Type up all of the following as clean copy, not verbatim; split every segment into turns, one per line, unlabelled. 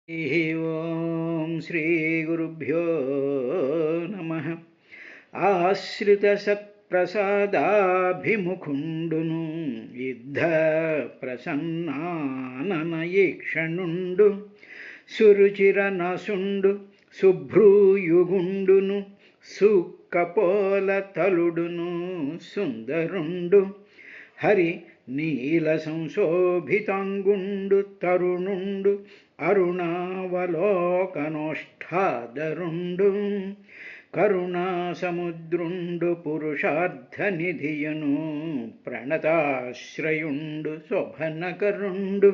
ఓం శ్రీ గురుభ్యో నమ. ఆశ్రిత సత్ప్రసాదాభిముఖుండును యుద్ధ ప్రసన్నాననయీక్షణుండు సురుచిర నసుండు శుభ్రూయుగుండును సుక్కపోల తలుడును సుందరుండు హరి నీల సంశోభితాంగుండు తరుణుండు అరుణావలోకనోష్ఠాదరుండు కరుణాసముద్రుండు పురుషార్థనిధియను ప్రణతాశ్రయుండు శోభనకరుండు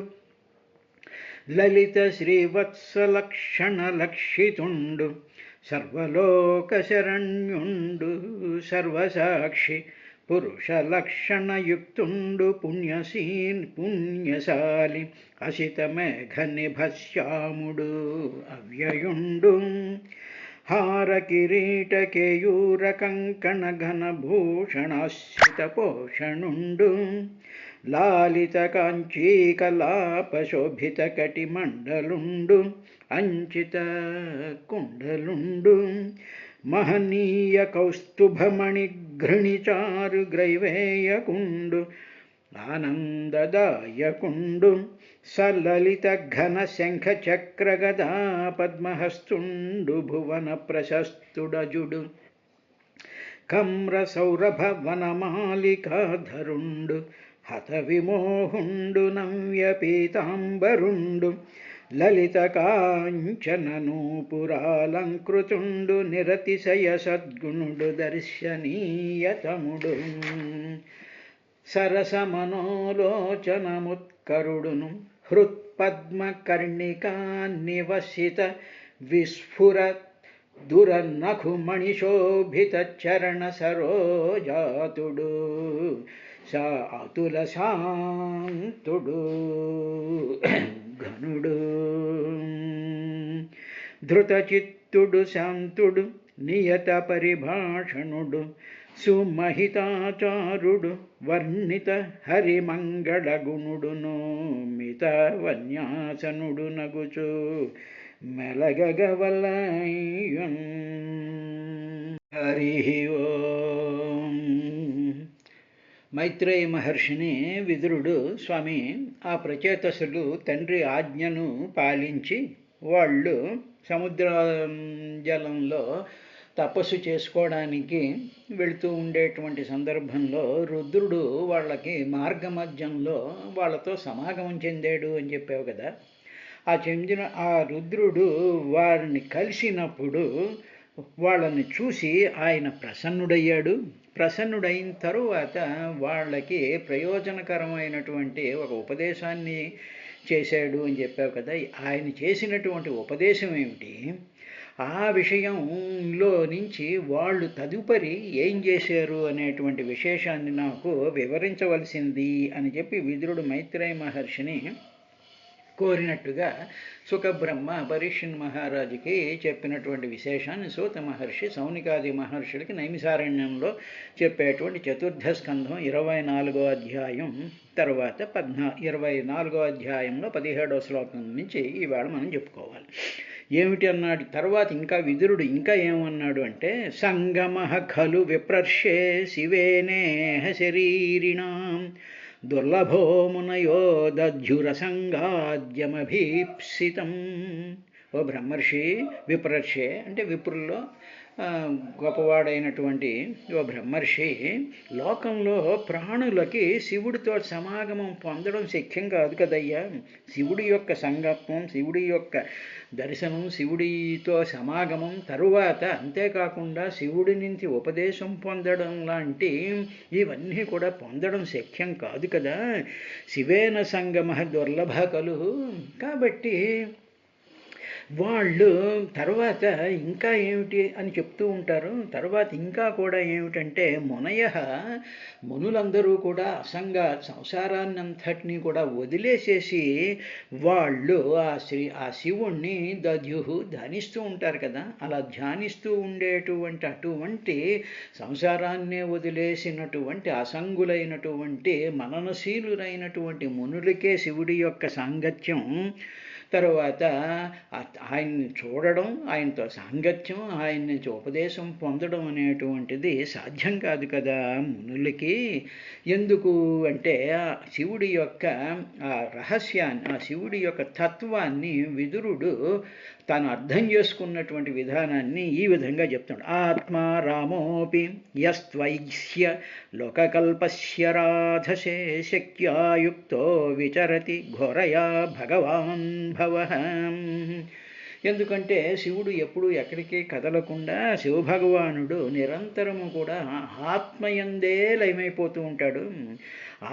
లలిత శ్రీవత్సలక్షణలక్షితుండు సర్వలోకశరణ్యుండు సర్వసాక్షి పురుషలక్షణయుక్తుండు పుణ్యశాలి అసితమేఘనిభశ్యాముడు అవ్యయుండు హారకిరీటకేయూర కంకణ ఘనభూషణాశ్రితపోషణుండు లాలిత కాంచీకలాపశోభిత కటిమండలుండు అంచిత కుండలుండు మహనీయ కౌస్తుభమణి ఘృణిచారు గ్రైవేయకుండు ఆనందదాయకుండు సలలిత ఘన శంఖ చక్ర గదా పద్మహస్తుండు భువన ప్రశస్తుడజుడు కమ్ర సౌరభ వనమాలికాధరుండు హత విమోహుండు నవ్య పీతాంబరుండు లలిత కాంచన నూపురాలంకృతుండు నిరతిశయ సద్గుణుడు దర్శనీయతముడు సరస మనోలోచనముత్కరుడును హృత్పద్మకర్ణికా నివసిత విస్ఫుర దురనఖుమణిశోభిత చరణ సరోజాతుడు సా అతుల శాంతుడు ఘనుడు ధృతచిత్తుడు శాంతుడు నియత పరిభాషణుడు సుమహితాచారుడు వర్ణిత హరిమంగళగుణుడును మిత వన్యాసనుడు నగుచు మెలగగవలయున్. హరి ఓం. మైత్రేయ మహర్షిని విదురుడు, స్వామి, ఆ ప్రచేతసులు తండ్రి ఆజ్ఞను పాలించి వాళ్ళు సముద్ర జలంలో తపస్సు చేసుకోవడానికి వెళుతూ ఉండేటువంటి సందర్భంలో రుద్రుడు వాళ్ళకి మార్గమధ్యంలో వాళ్ళతో సమాగమం చెందాడు అని చెప్పావు కదా. ఆ రుద్రుడు వారిని కలిసినప్పుడు వాళ్ళని చూసి ఆయన ప్రసన్నుడయ్యాడు. ప్రసన్నుడైన తరువాత వాళ్ళకి ప్రయోజనకరమైనటువంటి ఒక ఉపదేశాన్ని చేశాడు అని చెప్పావు కదా. ఆయన చేసినటువంటి ఉపదేశం ఏమిటి? ఆ విషయంలో నుంచి వాళ్ళు తదుపరి ఏం చేశారు అనేటువంటి విశేషాన్ని నాకు వివరించవలసింది అని చెప్పి విదురుడు మైత్రేయ మహర్షిని కోరినట్టుగా సుఖబ్రహ్మ పరీక్షణ్ మహారాజుకి చెప్పినటువంటి విశేషాన్ని సూత మహర్షి సౌనికాది మహర్షులకి నైమిసారణ్యంలో చెప్పేటువంటి చతుర్థ స్కంధం 24వ అధ్యాయం తర్వాత 24వ అధ్యాయంలో 17వ శ్లోకం నుంచి ఈవేళ మనం చెప్పుకోవాలి. ఏమిటి అన్నాడు తర్వాత ఇంకా విదురుడు ఇంకా ఏమన్నాడు అంటే, సంగమః ఖలు విప్రర్షే శివేనేహ శరీరిణాం దుర్లభో మునయో దధ్యురసంగాద్యమభీప్సితం. ఓ బ్రహ్మర్షి, విప్రర్షే అంటే విప్రుల్లో గొప్పవాడైనటువంటి ఓ బ్రహ్మర్షి, లోకంలో ప్రాణులకి శివుడితో సమాగమం పొందడం శక్యం కాదు కదయ్యా. శివుడి యొక్క సంగమం, శివుడి యొక్క దర్శనం, శివుడితో సమాగమం తరువాత అంతేకాకుండా శివుడి నుంచి ఉపదేశం పొందడం లాంటి ఇవన్నీ కూడా పొందడం శక్యం కాదు కదా. శివేన సంగమ దుర్లభ కలు. కాబట్టి వాళ్ళు తర్వాత ఇంకా ఏమిటి అని చెప్తూ ఉంటారు. తర్వాత ఇంకా కూడా ఏమిటంటే, మునులందరూ కూడా సంసారాన్నంతటినీ కూడా వదిలేసేసి వాళ్ళు ఆ శివుణ్ణి ధ్యానిస్తూ ఉంటారు కదా. అలా ధ్యానిస్తూ అటువంటి సంసారాన్నే వదిలేసినటువంటి అసంగులైనటువంటి మననశీలురైనటువంటి మునులకే శివుడి యొక్క సాంగత్యం తరువాత ఆయన్ని చూడడం, ఆయనతో సాంగత్యం, ఆయన నుంచి ఉపదేశం పొందడం అనేటువంటిది సాధ్యం కాదు కదా మునులకి. ఎందుకు అంటే శివుడి యొక్క ఆ రహస్యాన్ని, ఆ శివుడి యొక్క తత్వాన్ని విదురుడు తాను అర్థం చేసుకున్నటువంటి విధానాన్ని ఈ విధంగా చెప్తాడు. ఆత్మా రామోపి యస్త్వైస్య లోకకల్పస్య రాధసే శక్యాయుక్తో విచరతి ఘోరయా భగవాన్ భవః. ఎందుకంటే శివుడు ఎప్పుడు ఎక్కడికి కదలకుండా శివభగవానుడు నిరంతరము కూడా ఆత్మయందే లయమైపోతూ ఉంటాడు,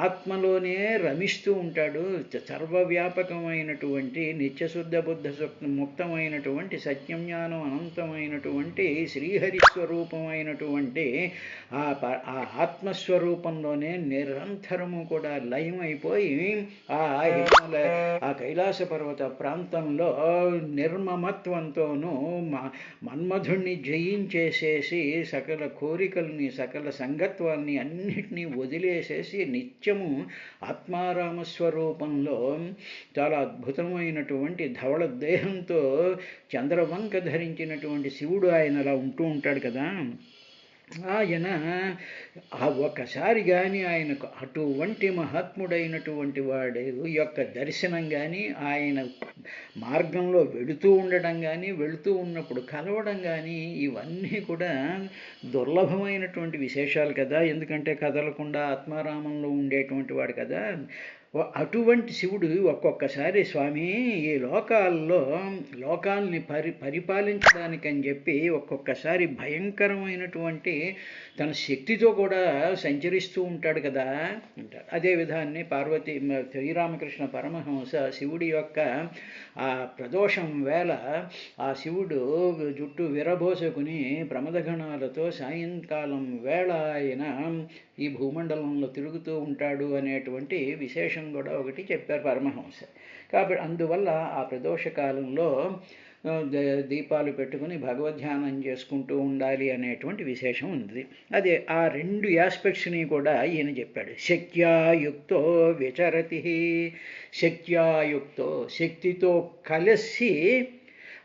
ఆత్మలోనే రమిస్తూ ఉంటాడు. సర్వవ్యాపకమైనటువంటి నిత్యశుద్ధ బుద్ధ ముక్తమైనటువంటి సత్యజ్ఞానం అనంతమైనటువంటి శ్రీహరి స్వరూపమైనటువంటి ఆ ఆత్మస్వరూపంలోనే నిరంతరము కూడా లయమైపోయి ఆ కైలాస పర్వత ప్రాంతంలో నిర్మమత్వంతోనూ మన్మధుణ్ణి జయించేసేసి సకల కోరికల్ని, సకల సంగత్వాన్ని అన్నిటినీ వదిలేసేసి నిత్యము ఆత్మారామస్వరూపంలో చాలా అద్భుతమైనటువంటి ధవళ దేహంతో చంద్రవంక ధరించినటువంటి శివుడు ఆయన అలా ఉంటూ ఉంటాడు కదా. ఆయన ఒక్కసారి కానీ ఆయనకు అటువంటి మహాత్ముడైనటువంటి వాడు యొక్క దర్శనం కానీ, ఆయన మార్గంలో వెళుతూ ఉండడం కానీ, వెళుతూ ఉన్నప్పుడు కలవడం కానీ, ఇవన్నీ కూడా దుర్లభమైనటువంటి విశేషాలు కదా. ఎందుకంటే కదలకుండా ఆత్మారామంలో ఉండేటువంటి వాడు కదా. అటువంటి శివుడు ఒక్కొక్కసారి స్వామి ఈ లోకాల్ని పరిపాలించడానికని చెప్పి ఒక్కొక్కసారి భయంకరమైనటువంటి తన శక్తితో కూడా సంచరిస్తూ ఉంటాడు కదా అంటారు. అదే విధాన్ని శ్రీరామకృష్ణ పరమహంస శివుడి యొక్క ఆ ప్రదోషం వేళ ఆ శివుడు జుట్టు విరబోసుకుని ప్రమదగణాలతో సాయంకాలం వేళ ఆయన ఈ భూమండలంలో తిరుగుతూ ఉంటాడు అనేటువంటి విశేషం కూడా ఒకటి చెప్పారు పరమహంస. కాబట్టి అందువల్ల ఆ ప్రదోష కాలంలో దీపాలు పెట్టుకుని భగవద్ధ్యానం చేసుకుంటూ ఉండాలి అనేటువంటి విశేషం ఉంది. అదే ఆ రెండు యాస్పెక్ట్స్ని కూడా ఈయన చెప్పాడు. శక్త్యాయుక్తో విచరతి, శక్త్యాయుక్తో శక్తితో కలిసి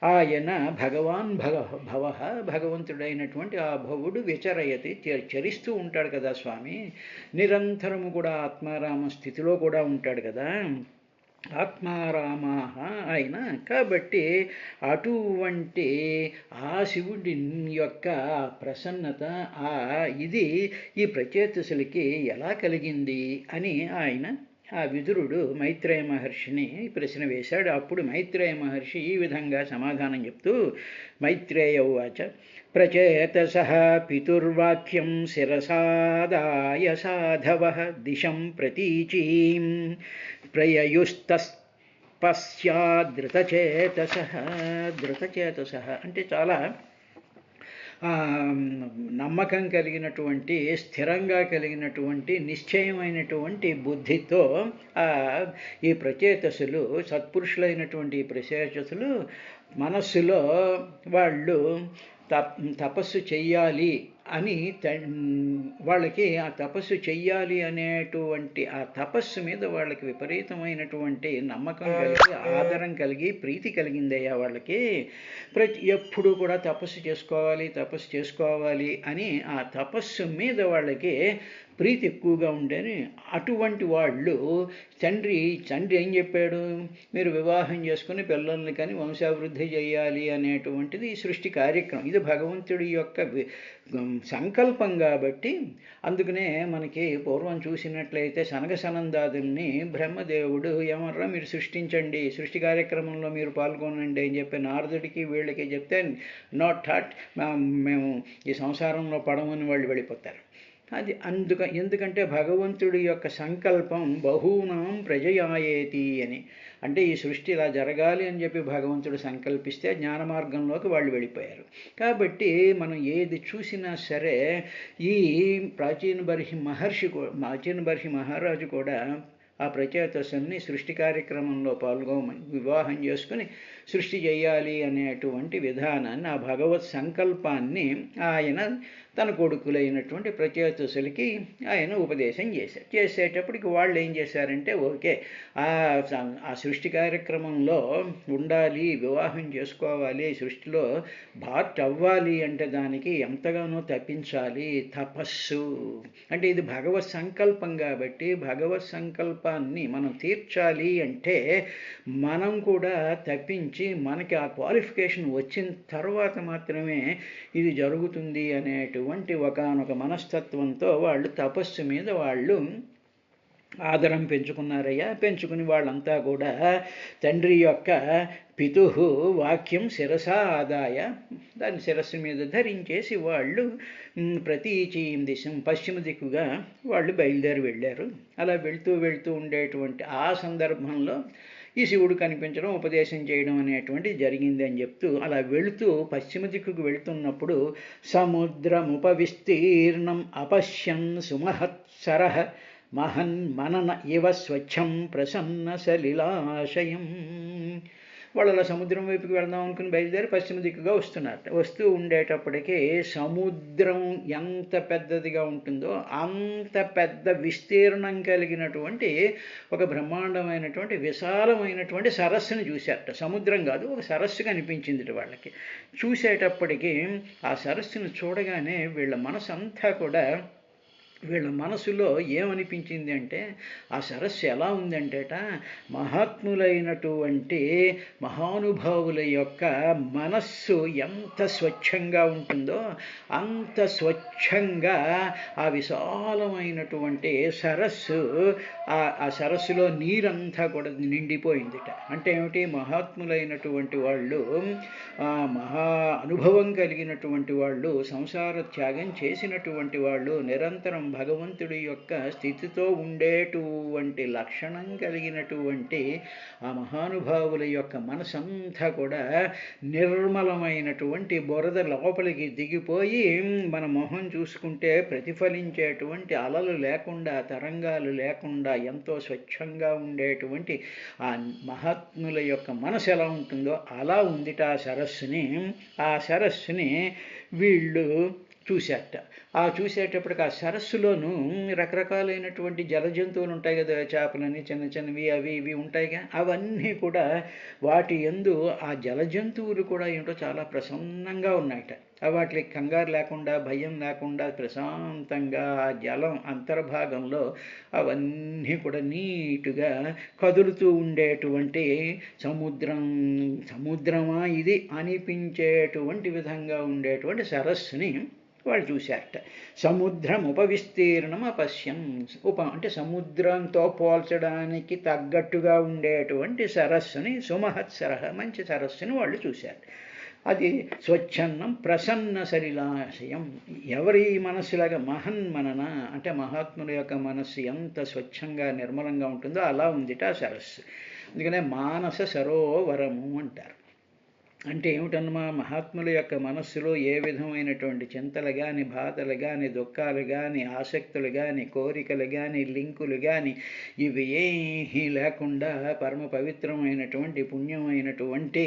ఆయన భగవాన్ భగవంతుడైనటువంటి ఆ భవుడు విచరయతి చరిస్తూ ఉంటాడు కదా స్వామి. నిరంతరము కూడా ఆత్మారామ స్థితిలో కూడా ఉంటాడు కదా ఆత్మారామ ఆయన. కాబట్టి అటువంటి ఆ శివుడి యొక్క ప్రసన్నత ఇది ఈ ప్రచేతసులకి ఎలా కలిగింది అని ఆయన ఆ విదురుడు మైత్రేయ మహర్షిని ప్రశ్న వేశాడు. అప్పుడు మైత్రేయ మహర్షి ఈ విధంగా సమాధానం చెప్తూ మైత్రేయ ఉవాచ ప్రచేతసః పితుర్వాక్యం శిరసాదాయ సాధవః దిశం ప్రతీచీం ధృతచేతసః అంటే చాలా నమ్మకం కలిగినటువంటి, స్థిరంగా కలిగినటువంటి, నిశ్చయమైనటువంటి బుద్ధితో ఈ ప్రచేతసులు, సత్పురుషులైనటువంటి ఈ ప్రచేతసులు మనస్సులో వాళ్ళు తపస్సు చెయ్యాలి అని వాళ్ళకి ఆ తపస్సు చెయ్యాలి అనేటువంటి ఆ తపస్సు మీద వాళ్ళకి విపరీతమైనటువంటి నమ్మకం కలిగి, ఆదరం కలిగి, ప్రీతి కలిగిందయ్యా వాళ్ళకి. ఎప్పుడు కూడా తపస్సు చేసుకోవాలి అని ఆ తపస్సు మీద వాళ్ళకి ప్రీతి ఎక్కువగా ఉండేని. అటువంటి వాళ్ళు తండ్రి ఏం చెప్పాడు, మీరు వివాహం చేసుకుని పిల్లల్ని కానీ వంశాభివృద్ధి చేయాలి అనేటువంటిది ఈ సృష్టి కార్యక్రమం. ఇది భగవంతుడి యొక్క సంకల్పం కాబట్టి అందుకనే మనకి పూర్వం చూసినట్లయితే సనగసనందాదుల్ని బ్రహ్మదేవుడు ఏమర్రా మీరు సృష్టించండి, సృష్టి కార్యక్రమంలో మీరు పాల్గొనండి అని చెప్పి నారదుడికి వీళ్ళకి చెప్తే నాట్ థాట్ మేము ఈ సంసారంలో పడమని వాళ్ళు వెళ్ళిపోతారు. అది ఎందుకంటే భగవంతుడి యొక్క సంకల్పం బహూనాం ప్రజయాయేతి అని. అంటే ఈ సృష్టి ఇలా జరగాలి అని చెప్పి భగవంతుడు సంకల్పిస్తే జ్ఞాన మార్గంలోకి వాళ్ళు వెళ్ళిపోయారు. కాబట్టి మనం ఏది చూసినా సరే ఈ ప్రాచీన బర్హి మహారాజు కూడా ఆ ప్రచేతసుని సృష్టి కార్యక్రమంలో పాల్గొమని వివాహం చేసుకుని సృష్టి చేయాలి అనేటువంటి విధానాన్ని, ఆ భగవత్ సంకల్పాన్ని ఆయన తన కొడుకులైనటువంటి ప్రచేతసులకి ఆయన ఉపదేశం చేశారు. చేసేటప్పటికి వాళ్ళు ఏం చేశారంటే, ఓకే, ఆ సృష్టి కార్యక్రమంలో ఉండాలి, వివాహం చేసుకోవాలి, సృష్టిలో పార్ట్ అవ్వాలి అంటే దానికి ఎంతగానో తప్పించాలి, తపస్సు అంటే ఇది భగవత్ సంకల్పం కాబట్టి భగవత్ సంకల్పాన్ని మనం తీర్చాలి అంటే మనం కూడా తప్పించి మనకి ఆ క్వాలిఫికేషన్ వచ్చిన తర్వాత మాత్రమే ఇది జరుగుతుంది అనేటువంటి ఒకానొక మనస్తత్వంతో వాళ్ళు తపస్సు మీద వాళ్ళు ఆదరం పెంచుకున్నారయ్యా. పెంచుకుని వాళ్ళంతా కూడా తండ్రి యొక్క పితుః వాక్యం శిరసా ఆదాయ దాన్ని శిరస్సు మీద ధరించేసి వాళ్ళు ప్రతీచీం దిశం పశ్చిమ దిక్కుగా వాళ్ళు బయలుదేరి వెళ్ళారు. అలా వెళ్తూ ఉండేటువంటి ఆ సందర్భంలో ఈ శివుడు కనిపించడం, ఉపదేశం చేయడం అనేటువంటిది జరిగింది అని చెప్తూ, అలా వెళుతూ పశ్చిమ దిక్కుకు వెళుతున్నప్పుడు సముద్రముపవిస్తీర్ణం అపశ్యన్ సుమహత్సరః మహన్ మనన ఇవ స్వచ్ఛం ప్రసన్న సలిలాశయం. వాళ్ళు అలా సముద్రం వైపుకి వెళ్దాం అనుకుని బయలుదేరి పశ్చిమ దిక్కుగా వస్తున్నారు. వస్తూ ఉండేటప్పటికీ సముద్రం ఎంత పెద్దదిగా ఉంటుందో అంత పెద్ద విస్తీర్ణం కలిగినటువంటి ఒక బ్రహ్మాండమైనటువంటి విశాలమైనటువంటి సరస్సుని చూశారట. సముద్రం కాదు, ఒక సరస్సు కనిపించింది వాళ్ళకి. చూసేటప్పటికీ ఆ సరస్సును చూడగానే వీళ్ళ మనసు అంతా కూడా, వీళ్ళ మనసులో ఏమనిపించింది అంటే, ఆ సరస్సు ఎలా ఉందంటేట, మహాత్ములైనటువంటి మహానుభావుల యొక్క మనస్సు ఎంత స్వచ్ఛంగా ఉంటుందో అంత స్వచ్ఛంగా ఆ విశాలమైనటువంటి సరస్సు, ఆ సరస్సులో నీరంతా కూడా నిండిపోయిందిట. అంటే ఏమిటి, మహాత్ములైనటువంటి వాళ్ళు, మహా అనుభవం కలిగినటువంటి వాళ్ళు, సంసార త్యాగం చేసినటువంటి వాళ్ళు, నిరంతరం భగవంతుడి యొక్క స్థితితో ఉండేటువంటి లక్షణం కలిగినటువంటి ఆ మహానుభావుల యొక్క మనసంతా కూడా నిర్మలమైనటువంటి బురద లోపలికి దిగిపోయి మన మొహం చూసుకుంటే ప్రతిఫలించేటువంటి అలలు లేకుండా, తరంగాలు లేకుండా ఎంతో స్వచ్ఛంగా ఉండేటువంటి ఆ మహాత్ముల యొక్క మనసు ఎలా ఉంటుందో అలా ఉందిట ఆ సరస్సుని వీళ్ళు చూశారట. ఆ చూసేటప్పటికి ఆ సరస్సులోనూ రకరకాలైనటువంటి జల జంతువులు ఉంటాయి కదా, చేపలని చిన్న చిన్నవి అవి ఇవి ఉంటాయిగా, అవన్నీ కూడా వాటి యందు ఆ జల జంతువులు కూడా ఏంటో చాలా ప్రసన్నంగా ఉన్నాయట. వాటికి కంగారు లేకుండా, భయం లేకుండా ప్రశాంతంగా ఆ జలం అంతర్భాగంలో అవన్నీ కూడా నీటుగా కదులుతూ ఉండేటువంటి సముద్రమా ఇది అనిపించేటువంటి విధంగా ఉండేటువంటి సరస్సుని వాళ్ళు చూశారట. సముద్రం ఉపవిస్తీర్ణం అపశ్యం. అంటే సముద్రంతో పోల్చడానికి తగ్గట్టుగా ఉండేటువంటి సరస్సుని, సుమహత్సరః మంచి సరస్సుని వాళ్ళు చూశారు. అది స్వచ్ఛన్నం ప్రసన్న సలిలాశయం. ఎవరి మనస్సులాగా మహన్మనన అంటే మహాత్ముల యొక్క మనస్సు ఎంత స్వచ్ఛంగా నిర్మలంగా ఉంటుందో అలా ఉందిట ఆ సరస్సు. అందుకనే మానస సరోవరము అంటారు. అంటే ఏమిటన్నమా, మహాత్ముల యొక్క మనస్సులో ఏ విధమైనటువంటి చింతలు కానీ, బాధలు కానీ, దుఃఖాలు కానీ, ఆసక్తులు కానీ, కోరికలు కానీ, లింకులు కానీ ఇవి ఏమీ లేకుండా పరమ పవిత్రమైనటువంటి పుణ్యమైనటువంటి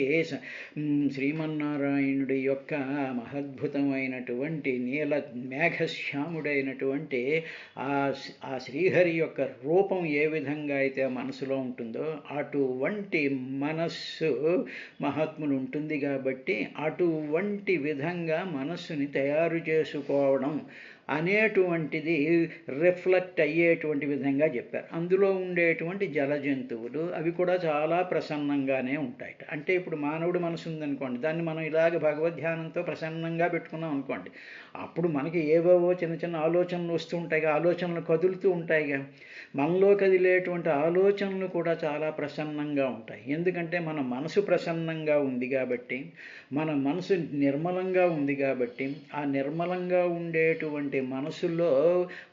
శ్రీమన్నారాయణుడి యొక్క మహద్భుతమైనటువంటి నీల మేఘశ్యాముడైనటువంటి ఆ శ్రీహరి యొక్క రూపం ఏ విధంగా అయితే మనసులో ఉంటుందో అటువంటి మనస్సు మహాత్ములు ఉంటుంది కాబట్టి అటువంటి విధంగా మనస్సుని తయారు చేసుకోవడం అనేటువంటిది రిఫ్లెక్ట్ అయ్యేటువంటి విధంగా చెప్పారు. అందులో ఉండేటువంటి జల జంతువులు అవి కూడా చాలా ప్రసన్నంగానే ఉంటాయి. అంటే ఇప్పుడు మానవుడి మనసు ఉందనుకోండి, దాన్ని మనం ఇలాగ భగవద్ధ్యానంతో ప్రసన్నంగా పెట్టుకున్నాం అనుకోండి, అప్పుడు మనకి ఏవేవో చిన్న చిన్న ఆలోచనలు వస్తూ ఉంటాయిగా, ఆలోచనలు కదులుతూ ఉంటాయిగా. మనలో కదిలేటువంటి ఆలోచనలు కూడా చాలా ప్రసన్నంగా ఉంటాయి. ఎందుకంటే మన మనసు ప్రసన్నంగా ఉంది కాబట్టి, మన మనసు నిర్మలంగా ఉంది కాబట్టి, ఆ నిర్మలంగా ఉండేటువంటి మనసులో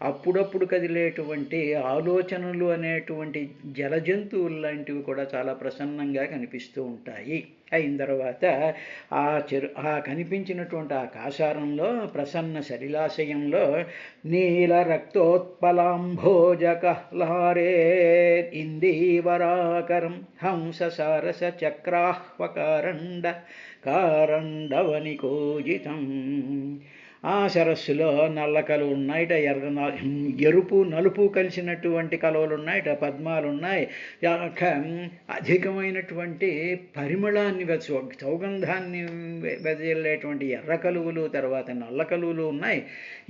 అప్పుడప్పుడు కదిలేటువంటి ఆలోచనలు అనేటువంటి జలజంతువులు లాంటివి కూడా చాలా ప్రసన్నంగా కనిపిస్తూ ఉంటాయి. అయిన తర్వాత ఆ కనిపించినటువంటి ఆ కాసారంలో ప్రసన్న సలిలాశయంలో నీల రక్తోత్పలాంభోజకహ్లారే ఇందీవరాకరం హంస సారస చక్రాహ్వకారండ కారండవనికోజితం. ఆ సరస్సులో నల్ల కలువ ఉన్నాయిట, ఎరుపు నలుపు కలిసినటువంటి కలువలు ఉన్నాయిట, పద్మాలు ఉన్నాయి. అధికమైనటువంటి పరిమళాన్ని సౌగంధాన్ని వెదజల్లేటువంటి ఎర్ర కలువలు, తర్వాత నల్ల కలువలు ఉన్నాయి.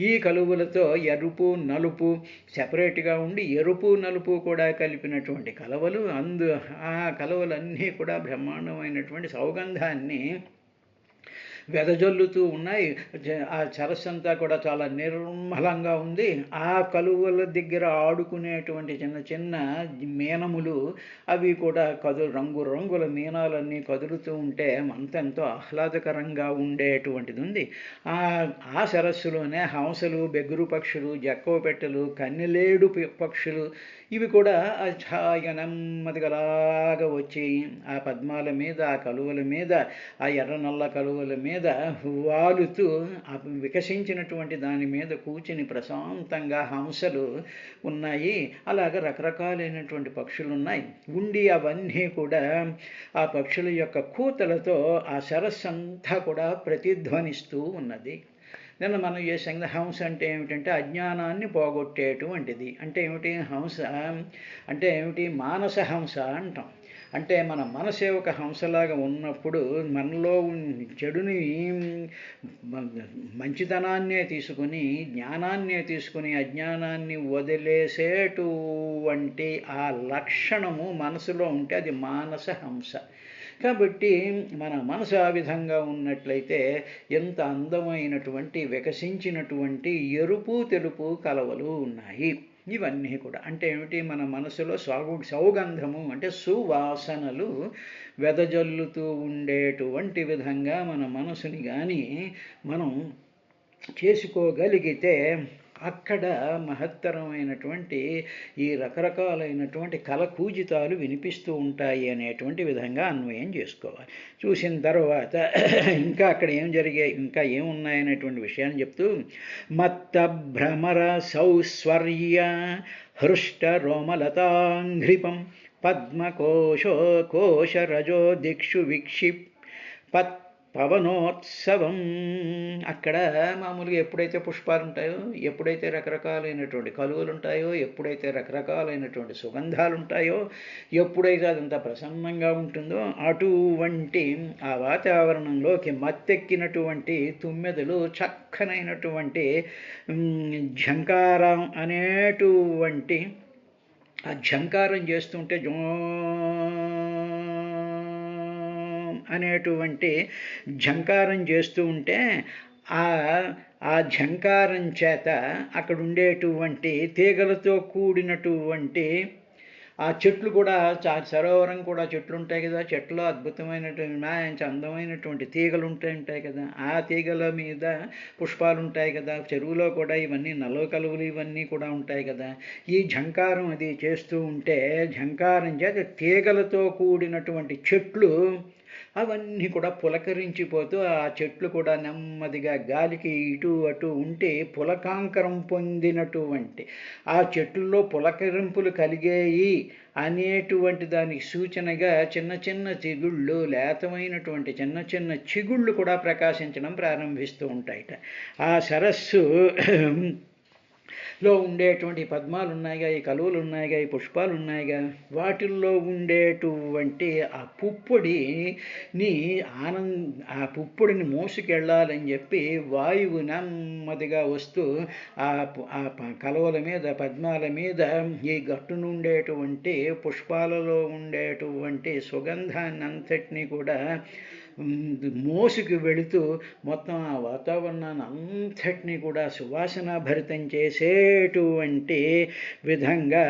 ఈ కలువలతో ఎరుపు నలుపు సెపరేట్గా ఉండి ఎరుపు నలుపు కూడా కలిపినటువంటి కలవలు, ఆ కలవలన్నీ కూడా బ్రహ్మాండమైనటువంటి సౌగంధాన్ని వెదజల్లుతూ ఉన్నాయి. ఆ సరస్సు అంతా కూడా చాలా నిర్మలంగా ఉంది. ఆ కలువల దగ్గర ఆడుకునేటువంటి చిన్న చిన్న మీనములు, అవి కూడా రంగుల మీనాలన్నీ కదులుతూ ఉంటే అంతెంతో ఆహ్లాదకరంగా ఉండేటువంటిది ఉంది. ఆ సరస్సులోనే హంసలు, బెగురు పక్షులు, జక్కవ పెట్టెలు, కన్నెలేడు పక్షులు, ఇవి కూడా ఛాయగా నెమ్మదిగాలాగా వచ్చి ఆ పద్మాల మీద, ఆ కలువల మీద, ఆ ఎర్ర నల్ల కలువల మీద వాలుతూ వికసించినటువంటి దాని మీద కూర్చుని ప్రశాంతంగా హంసలు ఉన్నాయి. అలాగే రకరకాలైనటువంటి పక్షులు ఉన్నాయి. అవన్నీ కూడా ఆ పక్షుల యొక్క కూతలతో ఆ సరస్సు అంతా కూడా ప్రతిధ్వనిస్తూ ఉన్నది. నిన్న మనం చేసిన హంస అంటే ఏమిటంటే అజ్ఞానాన్ని పోగొట్టేటువంటిది. అంటే ఏమిటి హంస అంటే ఏమిటి? మానస హంస అంటాం. అంటే మన మనసే ఒక హంసలాగా ఉన్నప్పుడు మనలో చెడుని మంచితనాన్నే తీసుకుని, జ్ఞానాన్నే తీసుకుని అజ్ఞానాన్ని వదిలేసేటువంటి ఆ లక్షణము మనసులో ఉంటే అది మానస హంస. కాబట్టి మన మనసు ఆ విధంగా ఉన్నట్లయితే ఎంత అందమైనటువంటి వికసించినటువంటి ఎరుపు తెలుపు కలవలు ఉన్నాయి. ఇవన్నీ కూడా అంటే ఏమిటి? మన మనసులో సౌగంధము అంటే సువాసనలు వెదజల్లుతూ ఉండేటువంటి విధంగా మన మనసుని కానీ మనం చేసుకోగలిగితే అక్కడ మహత్తరమైనటువంటి ఈ రకరకాలైనటువంటి కలకూజితాలు వినిపిస్తూ ఉంటాయి అనేటువంటి విధంగా అన్వయం చేసుకోవాలి. చూసిన తర్వాత ఇంకా అక్కడ ఇంకా ఏమున్నాయనేటువంటి విషయాన్ని చెప్తూ మత్త భ్రమర సౌస్వర్య హృష్ట రోమలతాంఘ్రిపం కోశరజో దిక్షు పవనోత్సవం. అక్కడ మామూలుగా ఎప్పుడైతే పుష్పాలు ఉంటాయో, ఎప్పుడైతే రకరకాలైనటువంటి కలువలు ఉంటాయో, ఎప్పుడైతే రకరకాలైనటువంటి సుగంధాలు ఉంటాయో, ఎప్పుడైతే అదంతా ప్రసన్నంగా ఉంటుందో అటువంటి ఆ వాతావరణంలోకి మత్తెక్కినటువంటి తుమ్మెదలు చక్కనైనటువంటి ఝంకారం అనేటువంటి ఆ ఝంకారం చేస్తుంటే అనేటువంటి ఝంకారం చేస్తూ ఉంటే ఆ ఝంకారం చేత అక్కడ ఉండేటువంటి తీగలతో కూడినటువంటి ఆ చెట్లు కూడా సరోవరం కూడా చెట్లు ఉంటాయి కదా, చెట్లు అద్భుతమైనటువంటి మంచి అందమైనటువంటి తీగలు ఉంటాయి కదా, ఆ తీగల మీద పుష్పాలు ఉంటాయి కదా, చెరువులో కూడా ఇవన్నీ నల్ల కలువలు ఇవన్నీ కూడా ఉంటాయి కదా. ఈ ఝంకారం అది చేస్తూ ఉంటే ఝంకారం చేత తీగలతో కూడినటువంటి చెట్లు అవన్నీ కూడా పులకరించిపోతూ ఆ చెట్లు కూడా నెమ్మదిగా గాలికి ఇటు అటు ఉంటే పులకాంకరం పొందినటువంటి ఆ చెట్లలో పులకరింపులు కలిగాయి అనేటువంటి దానికి సూచనగా చిన్న చిన్న చిగుళ్ళు, లేతమైనటువంటి చిన్న చిన్న చిగుళ్ళు కూడా ప్రకాశించడం ప్రారంభిస్తూ ఉంటాయిట. ఆ సరస్సు లో ఉండేటువంటి పద్మాలు ఉన్నాయిగా, ఈ కలువలు ఉన్నాయిగా, ఈ పుష్పాలు ఉన్నాయిగా, వాటిల్లో ఉండేటువంటి ఆ పుప్పొడిని ఆ పుప్పొడిని మోసుకెళ్ళాలని చెప్పి వాయువు నెమ్మదిగా వస్తూ ఆ కలువల మీద, పద్మాల మీద ఈ గట్టును ఉండేటువంటి పుష్పాలలో ఉండేటువంటి సుగంధాన్ని అంతటినీ కూడా మోసుకు వెళుతూ మొత్తం ఆ వాతావరణాన్ని అంతటినీ కూడా సువాసన భరితం చేసేటువంటి విధంగా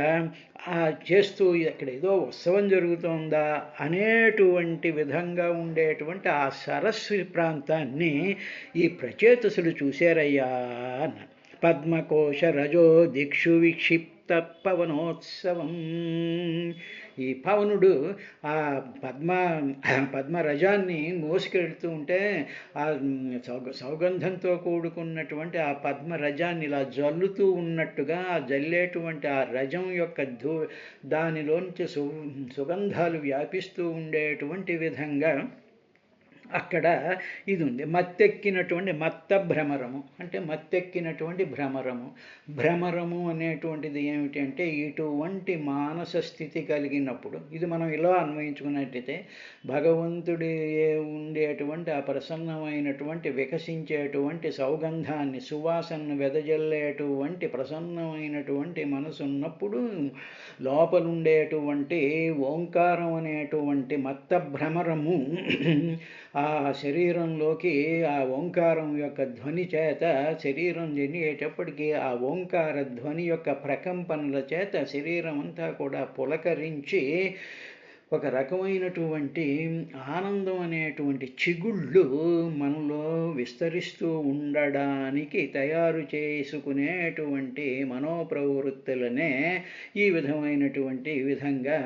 చేస్తూ ఇక్కడ ఏదో ఉత్సవం జరుగుతుందా అనేటువంటి విధంగా ఉండేటువంటి ఆ సరస్సు ప్రాంతాన్ని ఈ ప్రచేతసులు చూశారయ్యా అన్న. పద్మకోశ రజో దిక్షు విక్షిప్త పవనోత్సవం. ఈ పవనుడు ఆ పద్మ పద్మరజాన్ని మోసుకెళ్తూ ఉంటే ఆ సౌగంధంతో కూడుకున్నటువంటి ఆ పద్మరజాన్ని ఇలా జల్లుతూ ఉన్నట్టుగా ఆ జల్లేటువంటి ఆ రజం యొక్క దానిలోంచి సుగంధాలు వ్యాపిస్తూ ఉండేటువంటి విధంగా అక్కడ ఇది ఉంది. మత్తెక్కినటువంటి మత్త భ్రమరము అంటే మత్తెక్కినటువంటి భ్రమరము అనేటువంటిది ఏమిటి అంటే ఇటువంటి మానస స్థితి కలిగినప్పుడు ఇది మనం ఇలా అన్వయించుకున్నట్టయితే భగవంతుడి ఉండేటువంటి ఆ ప్రసన్నమైనటువంటి వికసించేటువంటి సౌగంధాన్ని సువాసనను వెదజల్లేటువంటి ప్రసన్నమైనటువంటి మనసు ఉన్నప్పుడు లోపలుండేటువంటి ఓంకారం అనేటువంటి మత్త భ్రమరము ఆ శరీరంలోకి ఆ ఓంకారం యొక్క ధ్వని చేత శరీరం జనియేటప్పటికీ ఆ ఓంకార ధ్వని యొక్క ప్రకంపనల చేత శరీరం అంతా కూడా పులకరించి ఒక రకమైనటువంటి ఆనందం అనేటువంటి చిగుళ్ళు మనలో విస్తరిస్తూ ఉండడానికి తయారు చేసుకునేటువంటి మనోప్రవృత్తులనే ఈ విధంగా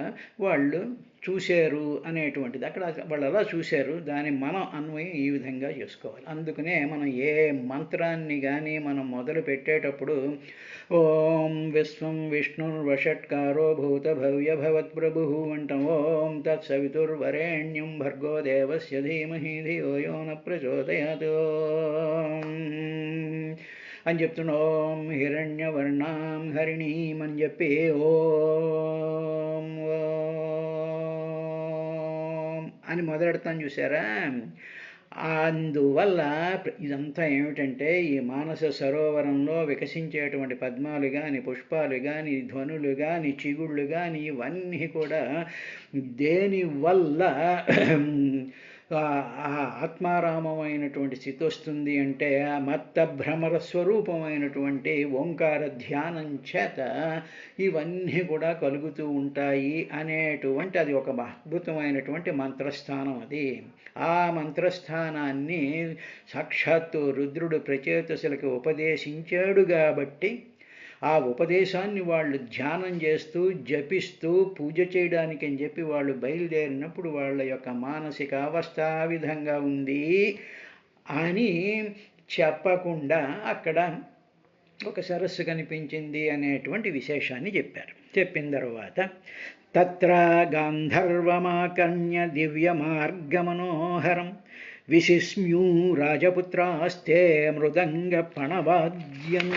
వాళ్ళు చూశారు అనేటువంటిది. అక్కడ వాళ్ళు అలా చూశారు, దాన్ని మనం అన్వయం ఈ విధంగా చేసుకోవాలి. అందుకనే మనం ఏ మంత్రాన్ని కానీ మనం మొదలు పెట్టేటప్పుడు ఓం విశ్వం విష్ణుర్వషట్కారో భూత భవ్య భవత్ప్రభు అంటాం. ఓం తత్సవితుర్వరేణ్యం భర్గో దేవస్య ధీమహి ధియో యో న ప్రచోదయాత్ అని చెప్తున్నా. ఓం హిరణ్యవర్ణాం హరిణీం అని చెప్పి ఓం అని మొదలెడతాను చూసారా. అందువల్ల ఇదంతా ఏమిటంటే ఈ మానస సరోవరంలో వికసించేటువంటి పద్మాలు కానీ పుష్పాలు కానీ ధ్వనులు కానీ చిగుళ్ళు కానీ ఇవన్నీ కూడా దేనివల్ల ఆత్మారామమైనటువంటి స్థితి వస్తుంది అంటే ఆ మత్త భ్రమర స్వరూపమైనటువంటి ఓంకార ధ్యానం చేత ఇవన్నీ కూడా కలుగుతూ ఉంటాయి అనేటువంటి అది ఒక అద్భుతమైనటువంటి మంత్రస్థానం. అది ఆ మంత్రస్థానాన్ని సాక్షాత్తు రుద్రుడు ప్రచేతసులకు ఉపదేశించాడు కాబట్టి ఆ ఉపదేశాన్ని వాళ్ళు ధ్యానం చేస్తూ జపిస్తూ పూజ చేయడానికి అని చెప్పి వాళ్ళు బయలుదేరినప్పుడు వాళ్ళ యొక్క మానసిక అవస్థ ఆ విధంగా ఉంది అని చెప్పకుండా అక్కడ ఒక సరస్సు కనిపించింది అనేటువంటి విశేషాన్ని చెప్పారు. చెప్పిన తర్వాత తత్ర గాంధర్వమాకర్ణ్య దివ్య మార్గమనోహరం విశిస్మ్యూ రాజపుత్రాస్తే మృదంగ పణవాద్యం.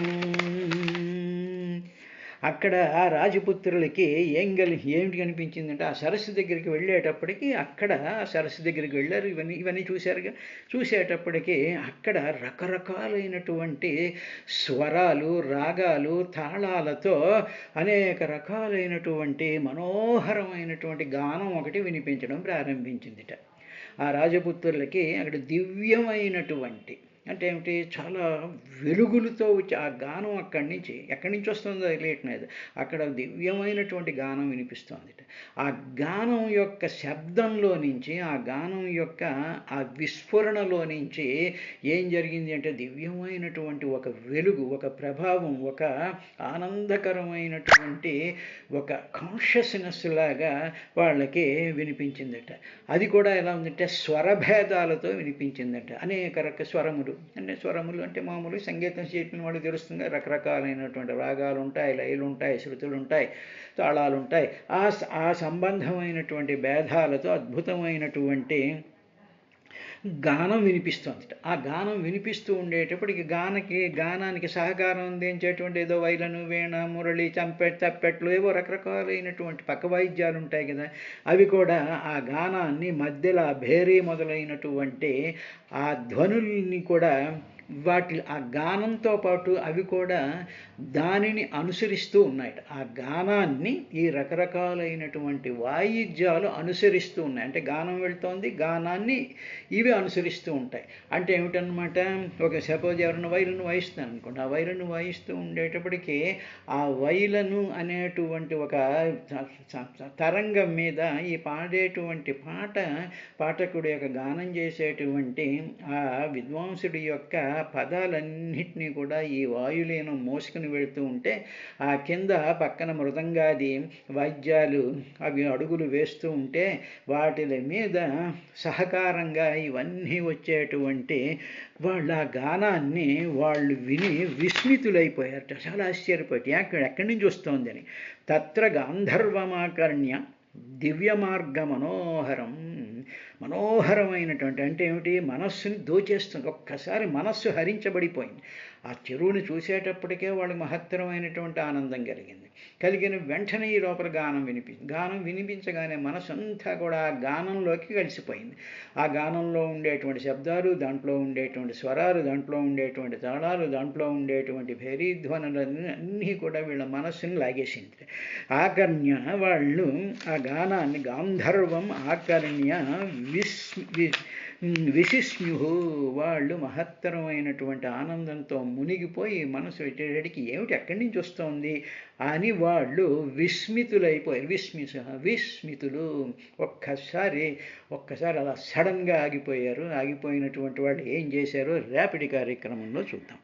అక్కడ ఆ రాజపుత్రులకి ఏమిటి కనిపించిందంటే ఆ సరస్సు దగ్గరికి వెళ్ళేటప్పటికి అక్కడ ఆ సరస్సు దగ్గరికి వెళ్ళారు. ఇవన్నీ చూశారుగా. చూసేటప్పటికి అక్కడ రకరకాలైనటువంటి స్వరాలు రాగాలు తాళాలతో అనేక రకాలైనటువంటి మనోహరమైనటువంటి గానం ఒకటి వినిపించడం ప్రారంభించిందిట. ఆ రాజపుత్రులకి అక్కడ దివ్యమైనటువంటి అంటే ఏమిటి చాలా వెలుగులతో వచ్చి ఆ గానం ఎక్కడి నుంచి వస్తుందో తెలియట్లేదు. అక్కడ దివ్యమైనటువంటి గానం వినిపిస్తోంది. ఆ గానం యొక్క శబ్దంలో నుంచి ఆ గానం యొక్క ఆ విస్ఫురణలో నుంచి ఏం జరిగింది అంటే దివ్యమైనటువంటి ఒక వెలుగు, ఒక ప్రభావం, ఒక ఆనందకరమైనటువంటి ఒక కాన్షియస్నెస్ లాగా వాళ్ళకి వినిపించిందట. అది కూడా ఎలా ఉందంటే స్వరభేదాలతో వినిపించిందట. అనేక స్వరములు అంటే అంటే మామూలు సంగీతం చెప్పిన వాళ్ళకి తెలుస్తుంది. రకరకాలైనటువంటి రాగాలు ఉంటాయి, లయలు ఉంటాయి, శృతులు ఉంటాయి, తాళాలు ఉంటాయి. ఆ సంబంధమైనటువంటి భేదాలతో అద్భుతమైనటువంటి గానం వినిపిస్తుంది. ఆ గానం వినిపిస్తూ ఉండేటప్పటికి గానానికి సహకారం అందించేటువంటి ఏదో వైలను, వీణ, మురళి, తప్పెట్లు ఏవో రకరకాలైనటువంటి పక్క వాయిద్యాలు ఉంటాయి కదా, అవి కూడా ఆ గానాన్ని మధ్యలో భేరీ మొదలైనటువంటి ఆ ధ్వనుల్ని కూడా ఆ గానంతో పాటు అవి కూడా దానిని అనుసరిస్తూ ఉన్నాయి. ఆ గానాన్ని ఈ రకరకాలైనటువంటి వాయిద్యాలు అనుసరిస్తూ ఉన్నాయి. అంటే గానం వెళ్తోంది, గానాన్ని ఇవి అనుసరిస్తూ ఉంటాయి. అంటే ఏమిటన్నమాట, ఒక సపోజ్ ఎవరైనా వైలను వాయిస్తాను అనుకోండి, ఆ వైలను వాయిస్తూ ఉండేటప్పటికీ ఆ వైలను అనేటువంటి ఒక తరంగం మీద ఈ పాడేటువంటి పాటకుడి యొక్క గానం చేసేటువంటి ఆ విద్వాంసుడి యొక్క పదాలన్నింటినీ కూడా ఈ వాయులీనం మోసుకుని వెళుతూ ఉంటే ఆ కింద పక్కన మృదంగాది వాద్యాలు అవి అడుగులు వేస్తూ ఉంటే వాటి మీద సహకారంగా ఇవన్నీ వచ్చేటువంటి వాళ్ళ గానాన్ని వాళ్ళు విని విస్మితులైపోయారట. చాలా ఆశ్చర్యపోయి ఎక్కడి నుంచి వస్తోందని. తత్ర గాంధర్వమాకర్ణ్య దివ్య మార్గ మనోహరం. మనోహరమైనటువంటి అంటే ఏమిటి, మనస్సుని దోచేస్తుంది. ఒక్కసారి మనస్సు హరించబడిపోయింది. ఆ చెరువుని చూసేటప్పటికే వాళ్ళకి మహత్తరమైనటువంటి ఆనందం కలిగిన వెంటనే ఈ లోపల గానం వినిపించగానే మనసు అంతా కూడా ఆ గానంలోకి కలిసిపోయింది. ఆ గానంలో ఉండేటువంటి శబ్దాలు, దాంట్లో ఉండేటువంటి స్వరాలు, దాంట్లో ఉండేటువంటి తాళాలు, దాంట్లో ఉండేటువంటి భేరీధ్వనులన్నీ అన్నీ కూడా వీళ్ళ మనస్సుని లాగేసింది. ఆకర్ణ్య వాళ్ళు ఆ గానాన్ని గాంధర్వం ఆకర్ణ్య విశిష్ణు వాళ్ళు మహత్తరమైనటువంటి ఆనందంతో మునిగిపోయి మనసు వచ్చేటికి ఏమిటి ఎక్కడి నుంచి వస్తోంది అని వాళ్ళు విస్మితులైపోయారు. విస్మితులు ఒక్కసారి అలా సడన్గా ఆగిపోయారు. ఆగిపోయినటువంటి వాళ్ళు ఏం చేశారో రేపటి కార్యక్రమంలో చూద్దాం.